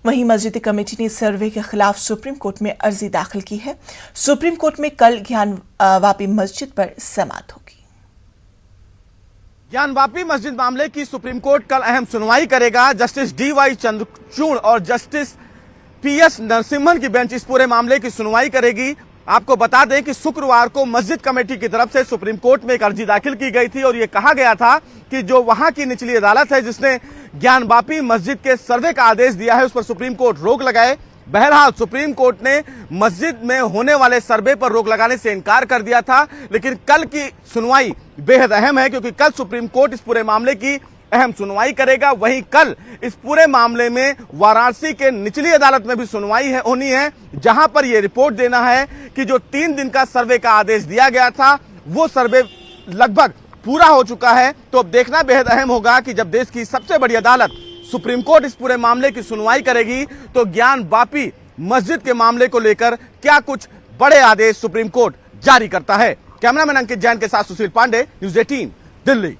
वहीं मस्जिद कमेटी ने सर्वे के खिलाफ सुप्रीम कोर्ट में अर्जी दाखिल की है। सुप्रीम कोर्ट में कल ज्ञानवापी मस्जिद पर समाअत होगी। ज्ञानवापी मस्जिद मामले की सुप्रीम कोर्ट कल अहम सुनवाई करेगा। जस्टिस DY चंद्रचूड़ और जस्टिस PS नरसिम्हन की बेंच इस पूरे मामले की सुनवाई करेगी। आपको बता दें कि शुक्रवार को मस्जिद कमेटी की तरफ से सुप्रीम कोर्ट में एक अर्जी दाखिल की गई थी और यह कहा गया था कि जो वहां की निचली अदालत है जिसने ज्ञानवापी मस्जिद के सर्वे का आदेश दिया है उस पर सुप्रीम कोर्ट रोक लगाए। बहरहाल सुप्रीम कोर्ट ने मस्जिद में होने वाले सर्वे पर रोक लगाने से इनकार कर दिया था, लेकिन कल की सुनवाई बेहद अहम है क्योंकि कल सुप्रीम कोर्ट इस पूरे मामले की अहम सुनवाई करेगा। वहीं कल इस पूरे मामले में वाराणसी के निचली अदालत में भी सुनवाई होनी है, जहां पर यह रिपोर्ट देना है कि जो 3 दिन का सर्वे का आदेश दिया गया था वो सर्वे लगभग पूरा हो चुका है। तो अब देखना बेहद अहम होगा कि जब देश की सबसे बड़ी अदालत सुप्रीम कोर्ट इस पूरे मामले की सुनवाई करेगी तो ज्ञानवापी मस्जिद के मामले को लेकर क्या कुछ बड़े आदेश सुप्रीम कोर्ट जारी करता है। कैमरामैन अंकित जैन के साथ सुशील पांडे, न्यूज़ 18 दिल्ली।